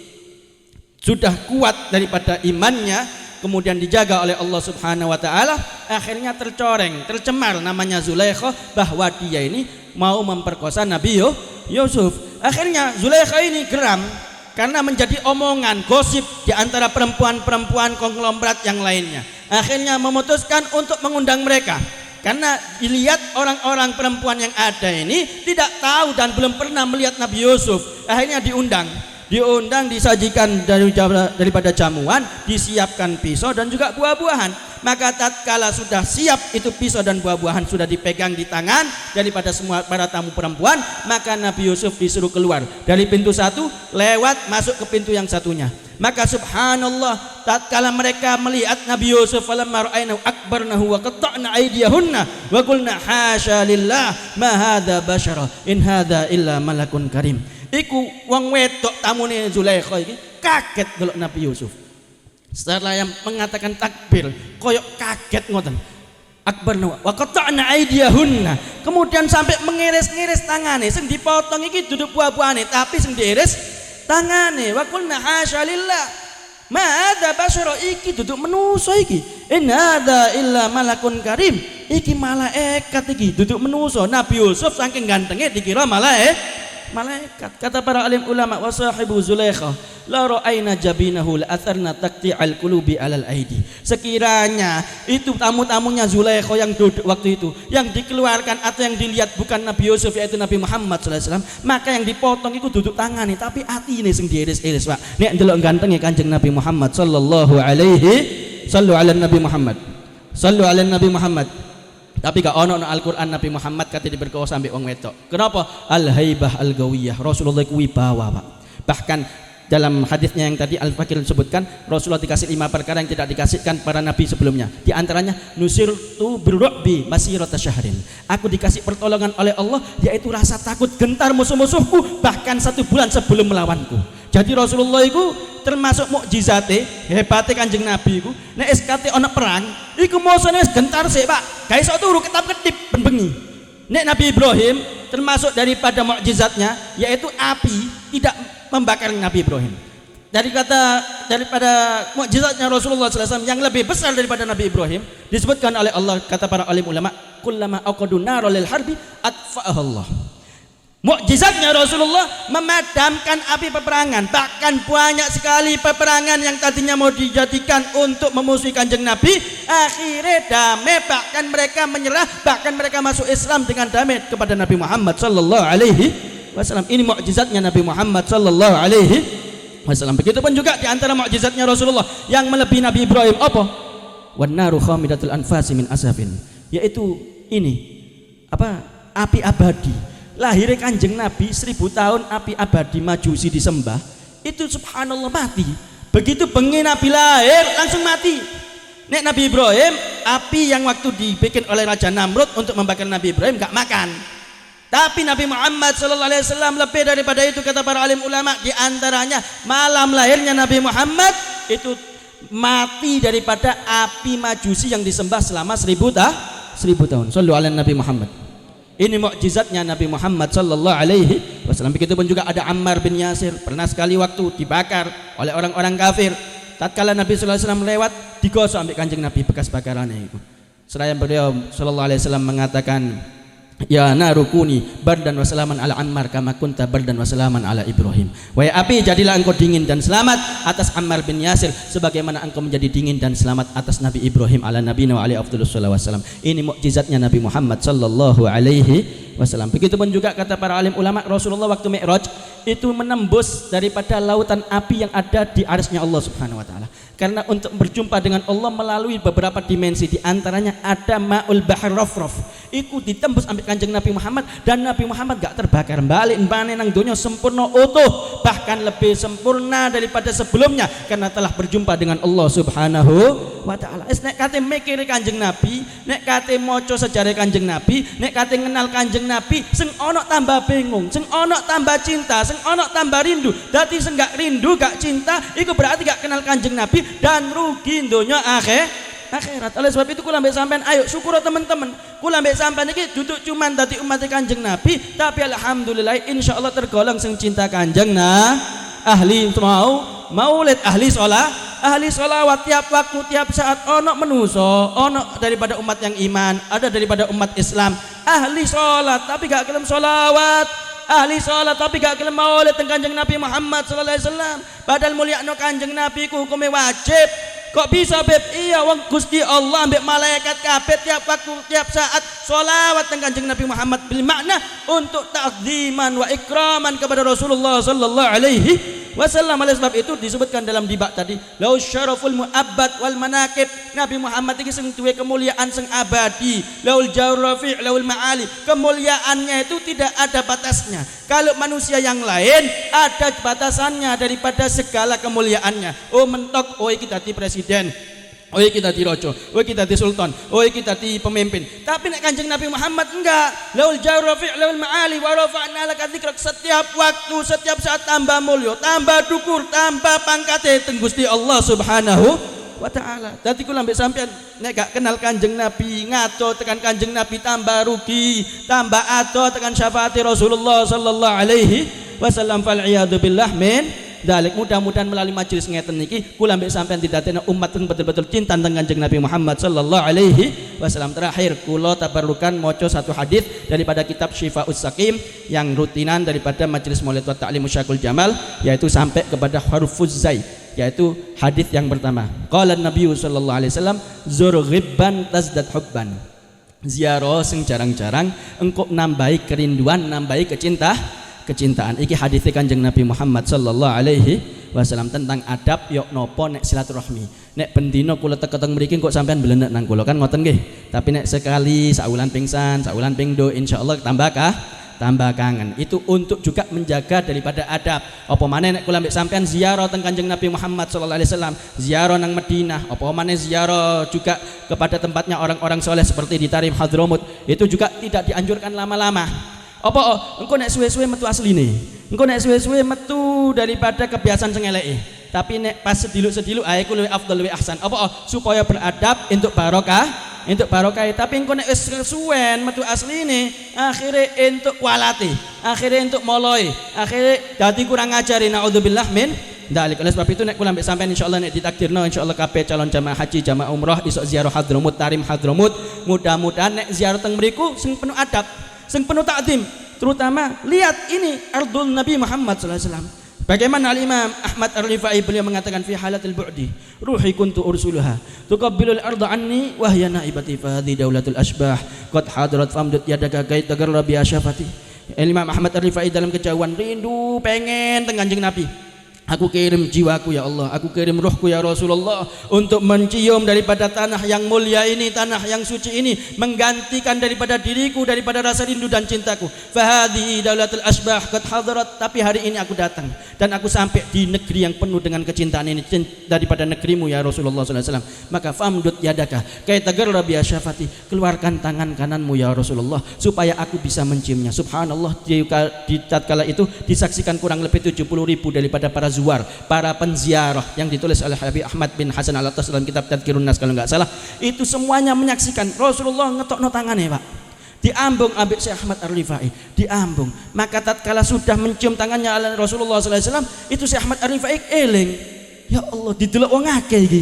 S2: sudah kuat daripada imannya, kemudian dijaga oleh Allah Subhanahu wa taala, akhirnya tercoreng, tercemar namanya Zulaikha bahwa dia ini mau memperkosa Nabi Yusuf. Akhirnya Zulaikha ini geram karena menjadi omongan, gosip di antara perempuan-perempuan konglomerat yang lainnya. Akhirnya memutuskan untuk mengundang mereka, karena dilihat orang-orang perempuan yang ada ini tidak tahu dan belum pernah melihat Nabi Yusuf. Akhirnya diundang, disajikan daripada jamuan, disiapkan pisau dan juga buah-buahan. Maka tatkala sudah siap itu pisau dan buah-buahan sudah dipegang di tangan daripada semua para tamu perempuan, maka Nabi Yusuf disuruh keluar dari pintu satu, lewat masuk ke pintu yang satunya. Maka subhanallah, tatkala mereka melihat Nabi Yusuf, falamma ra'aynahu akbarnahu wa qatta'na aydiyahunna wa qulna hasya lillah ma hadza basyara in hadza illa malakun karim. Iku wong wedok tamune Zulaikha iki kaget delok Nabi Yusuf. Setelah yang mengatakan takbir, koyok kaget ngoten. Akbarna wa qata'na aydiyahunna. Kemudian sampai mengiris-ngiris tangane, sing dipotong iki duduk buah-buahane, tapi sing diiris tangane. Wa qulna hasya lillah. Ma hadza basyara, iki duduk manusa iki. In hadza illa malakun karim. Iki malaikat iki duduk manusa. Nabi Yusuf saking gantenge dikira malaikat. Kata para alim ulama, wa sahibu Zulaikha la ra'ayna jabinahu la atharna taqti'al qulubi 'alal aidi. Sekiranya itu tamu-tamunya Zulaikha yang duduk waktu itu, yang dikeluarkan atau yang dilihat bukan Nabi Yusuf yaitu Nabi Muhammad sallallahu alaihi wasallam, maka yang dipotong itu duduk tangane tapi atine sing diiris-iris, Pak. Nek ndelok gantenge Kanjeng Nabi Muhammad sallallahu alaihi sallu ala Nabi Muhammad. Sallu ala Nabi Muhammad. Tapi gak ono Al-Qur'an Nabi Muhammad kate diberkawa sampai wong wedok. Kenapa? Al-haibah al-gawiyah. Rasulullah ku wibawa, Pak. Bahkan dalam hadisnya yang tadi Al-Fakir sebutkan, Rasulullah dikasih 5 perkara yang tidak dikasihkan para nabi sebelumnya. Di antaranya nusirtu birru'bi masirata syahrin. Aku dikasih pertolongan oleh Allah, yaitu rasa takut gentar musuh-musuhku bahkan 1 bulan sebelum melawanku. Jadi Rasulullah itu termasuk mukjizate, hebate Kanjeng Nabi iku nek SKT ana perang iku mosone wis gentar sik, Pak. Ga iso turu ketap-ketip ben bengi. Nek Nabi Ibrahim termasuk daripada mukjizatnya yaitu api tidak membakar Nabi Ibrahim. Daripada mukjizatnya Rasulullah SAW yang lebih besar daripada Nabi Ibrahim disebutkan oleh Allah, kata para alim ulama, kullama aqadu nara lil harbi atfa'aha Allah. Mukjizatnya Rasulullah memadamkan api peperangan. Bahkan banyak sekali peperangan yang tadinya mau dijadikan untuk memusuhi Kanjeng Nabi, akhirnya damai, bahkan mereka menyerah, bahkan mereka masuk Islam dengan damai kepada Nabi Muhammad sallallahu alaihi wasallam. Ini mukjizatnya Nabi Muhammad sallallahu alaihi wasallam. Begitupun juga di antara mukjizatnya Rasulullah yang melebihi Nabi Ibrahim apa? Wan naru khamidatul anfasi min asafin. Yaitu ini api abadi. Lahirnya Kanjeng Nabi 1000 tahun api abadi majusi disembah, itu subhanallah mati. Begitu bengi Nabi lahir langsung mati. Nek Nabi Ibrahim, api yang waktu dibikin oleh Raja Namrud untuk membakar Nabi Ibrahim gak makan. Tapi Nabi Muhammad sallallahu alaihi wasallam lebih daripada itu, kata para alim ulama, di antaranya malam lahirnya Nabi Muhammad itu mati daripada api majusi yang disembah selama 1000 tahun. Sallu ala Nabi Muhammad. Ini mukjizatnya Nabi Muhammad sallallahu alaihi wasallam. Begitupun juga ada Ammar bin Yasir, pernah sekali waktu dibakar oleh orang-orang kafir. Tatkala Nabi sallallahu alaihi wasallam lewat, digosok ambil Kanjeng Nabi bekas bakarannya itu. Seraya beliau sallallahu alaihi wasallam mengatakan, ya narukuni bardan wa salaman ala Ammar kama kunta bardan wa salaman ala Ibrahim. Wahai api, jadilah engkau dingin dan selamat atas Ammar bin Yasir sebagaimana engkau menjadi dingin dan selamat atas Nabi Ibrahim ala nabiyina wa alaihi afdhalus salatu wassalam. Ini mukjizatnya Nabi Muhammad sallallahu alaihi wasallam. Begitupun juga kata para alim ulama, Rasulullah waktu Mi'raj itu menembus daripada lautan api yang ada di arsy-Nya Allah Subhanahu wa taala. Karena untuk berjumpa dengan Allah melalui beberapa dimensi, di antaranya ada Ma'ul Bahr Rafraf. Itu ditembus ambil Kanjeng Nabi Muhammad, dan Nabi Muhammad gak terbakar, balik mbane nang donya sempurna utuh, bahkan lebih sempurna daripada sebelumnya karena telah berjumpa dengan Allah Subhanahu wa taala. Nek kate mikir Kanjeng Nabi, nek kate maca sejarah Kanjeng Nabi, nek kate kenal Kanjeng Nabi, sing ana tambah bingung, sing ana tambah cinta, sing ana tambah rindu. Dadi sing gak rindu, gak cinta, iku berarti gak kenal Kanjeng Nabi dan rugi donya akhirat. Oleh sebab itu kula mbek sampean ayo syukur teman-teman. Kula mbek sampean iki duduk cuman dadi umat Kanjeng Nabi, tapi alhamdulillah insyaallah tergolong sing cinta Kanjeng ahli maulid, ahli sholawat tiap waktu tiap saat. Ono menuso, ono daripada umat yang iman, ada daripada umat Islam ahli sholat tapi gak gelem sholawat, ahli sholat tapi gak gelem maulid teng Kanjeng Nabi Muhammad sallallahu alaihi wasallam. Padahal mulyakno Kanjeng Nabi ku hukume wajib. Kok bisa beb? Iya wong Gusti Allah ambek malaikat kabeh tiap waktu tiap saat sholawat teng Kanjeng Nabi Muhammad bil makna untuk ta'ziman wa ikraman kepada Rasulullah sallallahu alaihi wasallam. Oleh sebab itu disebutkan dalam dibak tadi, lau syaraful mu'abbad wal manaqib, Nabi Muhammad iki sing duwe kemuliaan sing abadi, laul jawrafi' laul ma'ali, kemuliaannya itu tidak ada batasnya. Kalau manusia yang lain ada batasannya daripada segala kemuliaannya. Oh mentok, oh iki dadi presiden, oh kita di rojo, oh kita di sultan, oh kita di pemimpin. Tapi nek Kanjeng Nabi Muhammad enggak. Laul jawrafi' laul ma'ali wa rafa'na laka dzikrak. Setiap waktu, setiap saat tambah mulya, tambah dukur, tambah pangkate teng Gusti Allah Subhanahu wa taala. Dadi kula mbek sampean nek gak kenal Kanjeng Nabi, ngaco tekan Kanjeng Nabi tambah rugi, tambah ado tekan syafaat Rasulullah sallallahu alaihi wasallam. Fal iyadu billah min dalik. Mudah-mudahan melalui majelis ngeten niki kula mbek sampean didadekno umat sing betul-betul cinta tentang Kanjeng Nabi Muhammad sallallahu alaihi wasallam. Terakhir kula tabarrukan maca satu hadis daripada kitab Syifaus Saqim yang rutinan daripada majelis Maulid wa Ta'lim Musyakul Jamal, yaitu sampai kepada hurufuz zai, yaitu hadis yang pertama. Qala Nabi sallallahu alaihi wasallam, zur ghibban tazdad hubban. Ziarah sing jarang-jarang engkau nambahi kerinduan, nambahi kecintaan. Iki hadis Kanjeng Nabi Muhammad sallallahu alaihi wasallam tentang adab yok nopo nek silaturahmi. Nek bendino kula teng mriki kok sampean belenek nang kula kan ngoten nggih. Tapi nek sekali saulan pingsan, saulan pingdo insyaallah tambah kangen. Itu untuk juga menjaga daripada adab. Apa maneh nek kula mbek sampean ziarah teng Kanjeng Nabi Muhammad sallallahu alaihi wasallam, ziarah nang Madinah, apa maneh ziarah juga kepada tempatnya orang-orang soleh seperti di Tarim Hadramut, itu juga tidak dianjurkan lama-lama. Apa engko nek suwe-suwe metu asline, engko nek suwe-suwe metu daripada kebiasaan sing eleke. Tapi nek pas sediluk-sediluk ae ku luwih afdal luwih ahsan. Apa supaya beradab untuk barokah, tapi engko nek wis suwen metu asline, akhire entuk walate, akhire entuk moloi, akhire dadi kurang ngajari. Naudzubillah min dzalik. Oleh sebab itu nek kula mbek sampean insyaallah nek ditakdirno insyaallah kabeh calon jamaah haji, jamaah umrah isok ziarah Hadramut, Tarim Hadramut, mudah-mudahan nek ziarah teng mriku sing penuh adab, sing penuh takdim, terutama lihat ini ardul Nabi Muhammad sallallahu alaihi wasallam. Bagaimana Al-Imam Ahmad Ar-Rifai beliau mengatakan fi halatil bu'di, ruhi kuntu ursuluha tuqabbilul arda anni wa hiya naibati fa hadhi daulatul asbah qad hadarat famdud yadaka kait tagarra bi asyafati. Imam Ahmad Ar-Rifai dalam kejauhan rindu pengen teng Kanjeng Nabi. Aku kirim jiwaku ya Allah, aku kirim ruhku ya Rasulullah untuk mencium daripada tanah yang mulia ini, tanah yang suci ini, menggantikan daripada diriku, daripada rasa rindu dan cintaku. Fahadhi daulatul asbah qad hadarat. Tapi hari ini aku datang dan aku sampai di negeri yang penuh dengan kecintaan ini, daripada negerimu ya Rasulullah sallallahu alaihi wasallam. Maka famdud yadaka kait tagarra bi asyafati, keluarkan tangan kananmu ya Rasulullah supaya aku bisa menciumnya. Subhanallah, di tatkala itu disaksikan kurang lebih 70.000 daripada para zuwar, para penziarah yang ditulis oleh Habib Ahmad bin Hasan Al-Attas dalam kitab Tadhkirun Nas kalau enggak salah. Itu semuanya menyaksikan Rasulullah ngetokno tangane, Pak. Diambung ambek Syekh Ahmad Ar-Rifai, diambung. Maka tatkala sudah mencium tangannya oleh Rasulullah sallallahu alaihi wasallam, itu Syekh Ahmad Ar-Rifai eling. Ya Allah, didelok wong akeh iki.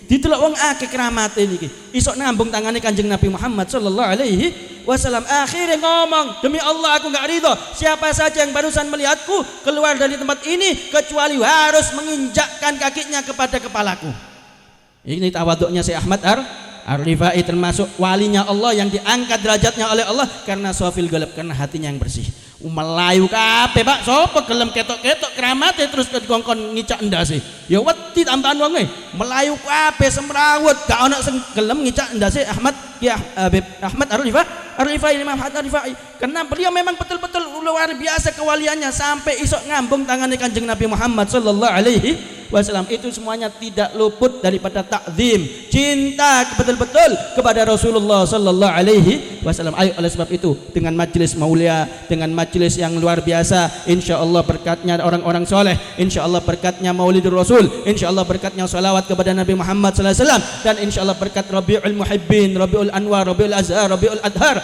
S2: Didelok wong akeh keramate niki. Isok ngambung tangane Kanjeng Nabi Muhammad sallallahu alaihi wasallam. Akhirnya ngomong, demi Allah aku enggak ridho siapa saja yang barusan melihatku keluar dari tempat ini kecuali harus menginjakkan kakinya kepada kepalaku. Ini tawaduknya Syekh Ahmad Ar-Rifai, termasuk walinya Allah yang diangkat derajatnya oleh Allah karena sofil galab, karena hatinya yang bersih. Melayu kabeh, Pak. Sopo gelem ketok-ketok keramate terus dikongkon ngicak ndase. Ya wedi tambahan wong e. Melayu kabeh semrawut, gak ono sing gelem ngicak ndase Ahmad ya Habib Ahmad Ar-Rifai, Imam Ahmad Ar-Rifai. Karena beliau memang betul-betul luar biasa kewaliannya sampai isok ngambung tangannya Kanjeng Nabi Muhammad sallallahu alaihi wasallam. Itu semuanya tidak luput daripada takzim, cinta betul-betul kepada Rasulullah sallallahu alaihi wasallam. Ayo, oleh sebab itu dengan majelis mulia, dengan majelis yang luar biasa, insyaallah berkatnya orang-orang soleh, insyaallah berkatnya Maulidur Rasul, insyaallah berkatnya salawat kepada Nabi Muhammad sallallahu alaihi wasallam, dan insyaallah berkat Rabiul Muhibbin, Rabiul Anwar, Rabiul Azhar, Rabiul Adhar,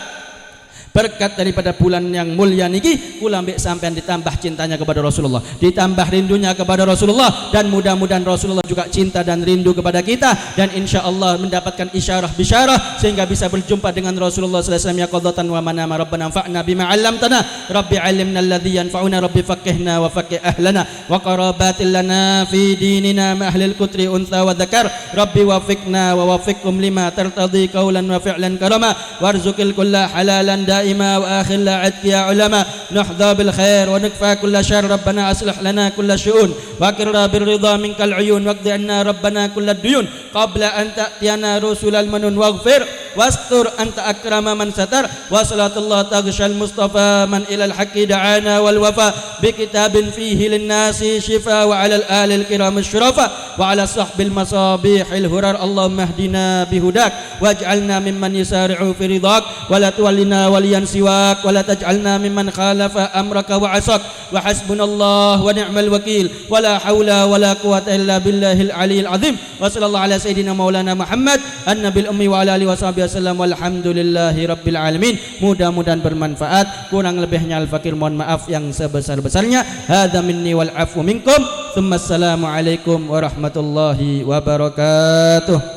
S2: berkat daripada bulan yang mulia niki, kula mbek sampean ditambah cintanya kepada Rasulullah, ditambah rindunya kepada Rasulullah, dan mudah-mudahan Rasulullah juga cinta dan rindu kepada kita, dan insyaallah mendapatkan isyarah bisyarah sehingga bisa berjumpa dengan Rasulullah sallallahu alaihi wasallam ya qadatan wa manama. Rabbana anfa'na bima 'allamtana, rabbi 'allimna alladhi yanfa'una, rabbi faqihna wa faqih ahlana wa qarabatil lana fi dinina ma ahlil kutri untha wa dzakar, rabbi wafiqna wa wafiqhum lima tartadi qawlan wa fi'lan karama warzuqil kulla halalan دائما وآخر لا عدك يا علماء نحظى بالخير ونكفى كل شر ربنا أصلح لنا كل شؤون وأكرنا بالرضا منك العيون واقض عنا ربنا كل الديون قبل أن تأتينا رسل المنون واغفر واستر أنت أكرم من ستر وصلاة الله تغشى المصطفى من إلى الحق دعانا والوفاء بكتاب فيه للناس شفاء وعلى الآل الكرام الشرفاء وعلى صحب المصابيح الهرر اللهم اهدنا بهداك واجعلنا ممن يسارع في رضاك ولا تولنا وليا سواك ولا تجعلنا ممن خالف أمرك وعصاك وحسبنا الله ونعم الوكيل ولا حول ولا قوة إلا بالله العلي العظيم وصلى الله على سيدنا مولانا محمد النبي الأمي وعلى آله وصحبه wasallam walhamdulillahi rabbil alamin. Mudah-mudahan bermanfaat, kurang lebihnya al-fakir mohon maaf yang sebesar-besarnya. Hadza minni wal afu minkum. Tsumma assalamu alaikum warahmatullahi wabarakatuh.